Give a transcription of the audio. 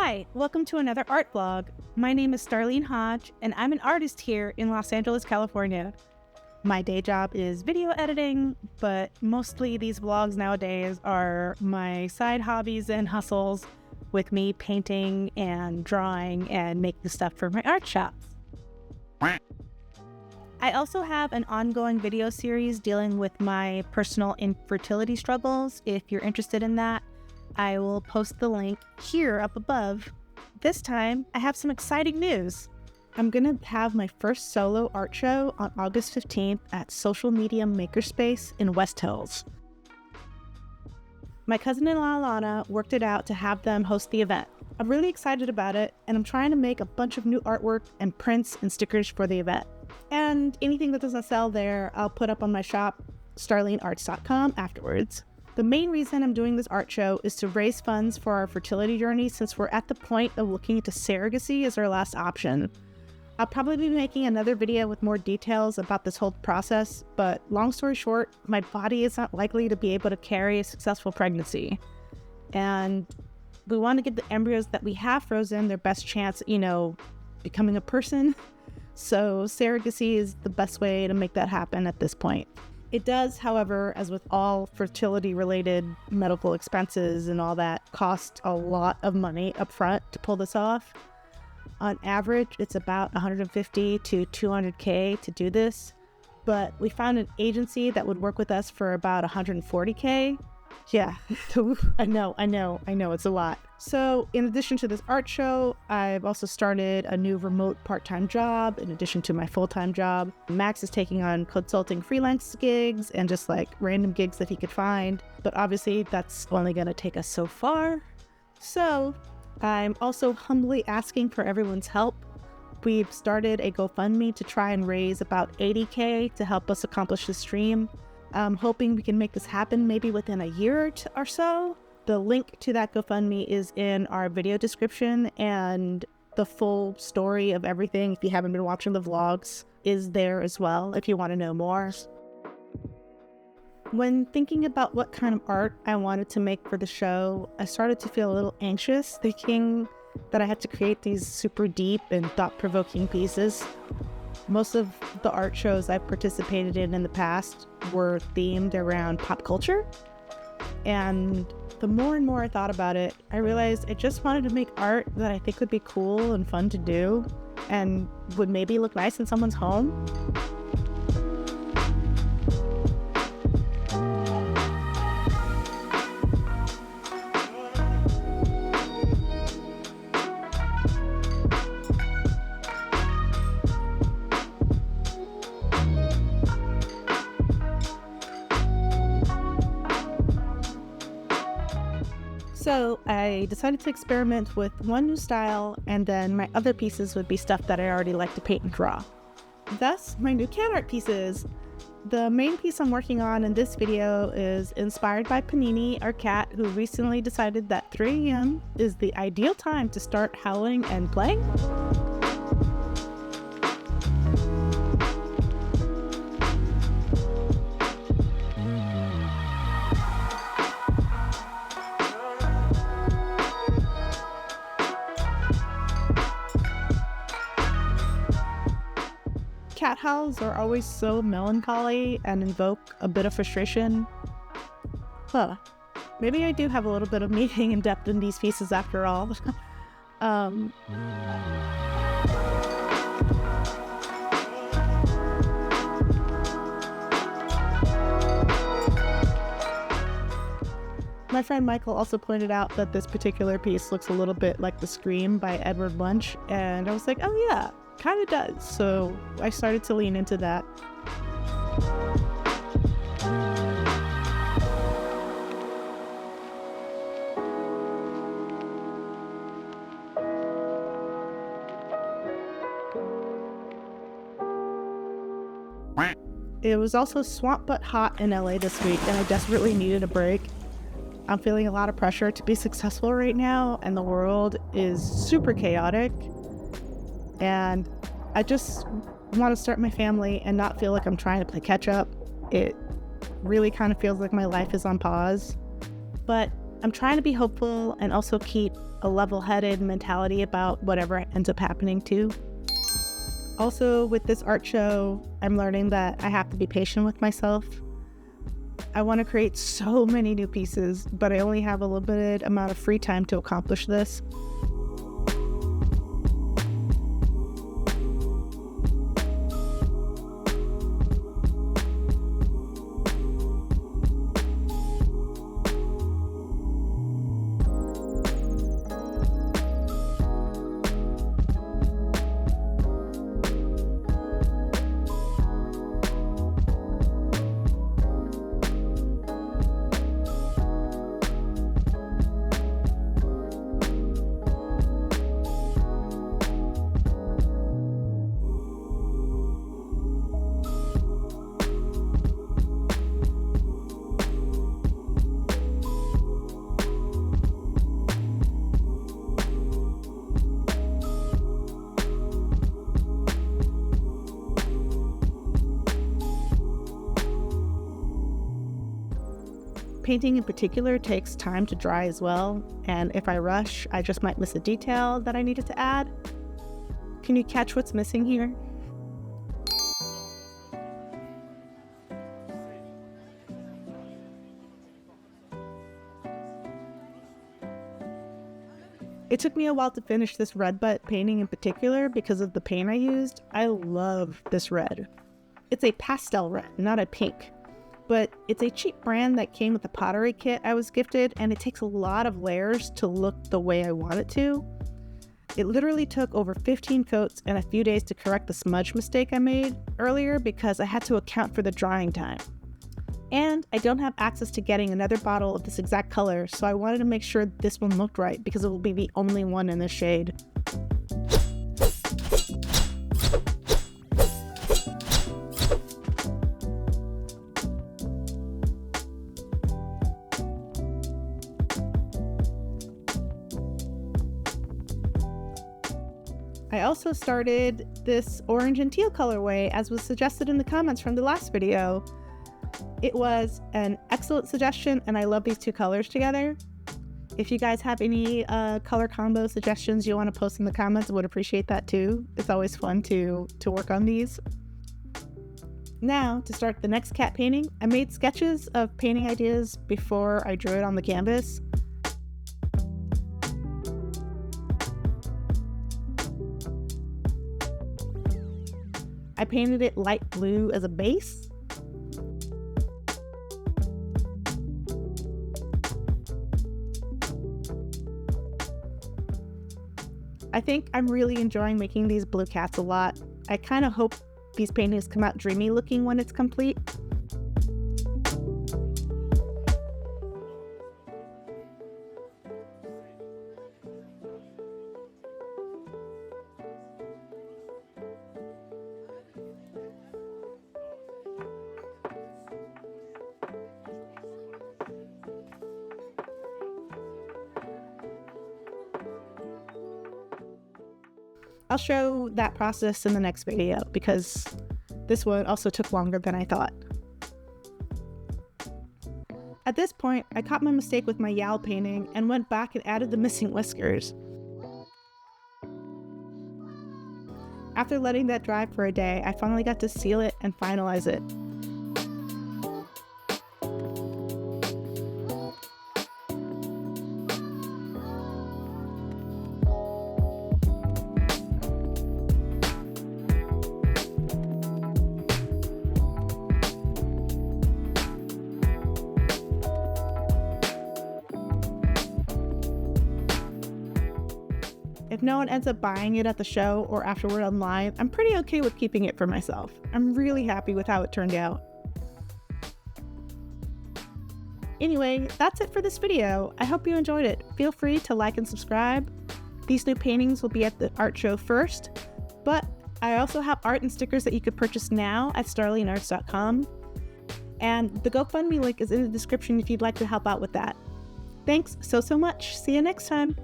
Hi, welcome to another art vlog. My name is Starlene Hodge, and I'm an artist here in Los Angeles, California. My day job is video editing, but mostly these vlogs nowadays are my side hobbies and hustles with me painting and drawing and making stuff for my art shops. I also have an ongoing video series dealing with my personal infertility struggles. If you're interested in that, I will post the link here up above. This time, I have some exciting news. I'm gonna have my first solo art show on August 15th at Social Media Makerspace in West Hills. My cousin-in-law Lana worked it out to have them host the event. I'm really excited about it, and I'm trying to make a bunch of new artwork and prints and stickers for the event. And anything that doesn't sell there, I'll put up on my shop, starlenearts.com, afterwards. The main reason I'm doing this art show is to raise funds for our fertility journey, since we're at the point of looking into surrogacy as our last option. I'll probably be making another video with more details about this whole process, but long story short, my body is not likely to be able to carry a successful pregnancy. And we want to give the embryos that we have frozen their best chance at, becoming a person. So surrogacy is the best way to make that happen at this point. It does, however, as with all fertility-related medical expenses and all that, cost a lot of money up front to pull this off. On average, it's about $150 to $200K to do this, but we found an agency that would work with us for about $140K. Yeah, I know, it's a lot. So in addition to this art show, I've also started a new remote part-time job in addition to my full-time job. Max is taking on consulting freelance gigs and just like random gigs that he could find. But obviously that's only gonna take us so far. So I'm also humbly asking for everyone's help. We've started a GoFundMe to try and raise about $80K to help us accomplish this dream. I'm hoping we can make this happen maybe within a year or so. The link to that GoFundMe is in our video description, and the full story of everything, if you haven't been watching the vlogs, is there as well if you want to know more. When thinking about what kind of art I wanted to make for the show, I started to feel a little anxious, thinking that I had to create these super deep and thought-provoking pieces. Most of the art shows I've participated in the past were themed around pop culture. And the more and more I thought about it, I realized I just wanted to make art that I think would be cool and fun to do and would maybe look nice in someone's home. So I decided to experiment with one new style, and then my other pieces would be stuff that I already like to paint and draw. Thus, my new cat art pieces. The main piece I'm working on in this video is inspired by Panini, our cat, who recently decided that 3 a.m. is the ideal time to start howling and playing. Cat howls are always so melancholy and invoke a bit of frustration. Maybe I do have a little bit of meaning and depth in these pieces after all. My friend Michael also pointed out that this particular piece looks a little bit like The Scream by Edward Munch, and I was like, oh yeah, kind of does. So I started to lean into that. It was also swamp but hot in LA this week, and I desperately needed a break. I'm feeling a lot of pressure to be successful right now, and the world is super chaotic. And I just want to start my family and not feel like I'm trying to play catch up. It really kind of feels like my life is on pause. But I'm trying to be hopeful and also keep a level-headed mentality about whatever ends up happening too. Also, with this art show, I'm learning that I have to be patient with myself. I want to create so many new pieces, but I only have a limited amount of free time to accomplish this. Painting in particular takes time to dry as well, and if I rush, I just might miss a detail that I needed to add. Can you catch what's missing here? It took me a while to finish this red butt painting in particular because of the paint I used. I love this red. It's a pastel red, not a pink. But it's a cheap brand that came with a pottery kit I was gifted, and it takes a lot of layers to look the way I want it to. It literally took over 15 coats and a few days to correct the smudge mistake I made earlier because I had to account for the drying time. And I don't have access to getting another bottle of this exact color, so I wanted to make sure this one looked right because it will be the only one in this shade. I also started this orange and teal colorway as was suggested in the comments from the last video. It was an excellent suggestion and I love these two colors together. If you guys have any color combo suggestions you want to post in the comments, I would appreciate that too. It's always fun to work on these. Now, to start the next cat painting, I made sketches of painting ideas before I drew it on the canvas. I painted it light blue as a base. I think I'm really enjoying making these blue cats a lot. I kind of hope these paintings come out dreamy looking when it's complete. I'll show that process in the next video because this one also took longer than I thought. At this point, I caught my mistake with my Yowl painting and went back and added the missing whiskers. After letting that dry for a day, I finally got to seal it and finalize it. If no one ends up buying it at the show or afterward online, I'm pretty okay with keeping it for myself. I'm really happy with how it turned out. Anyway, that's it for this video. I hope you enjoyed it. Feel free to like and subscribe. These new paintings will be at the art show first, but I also have art and stickers that you could purchase now at starlinarts.com. And the GoFundMe link is in the description if you'd like to help out with that. Thanks so much. See you next time.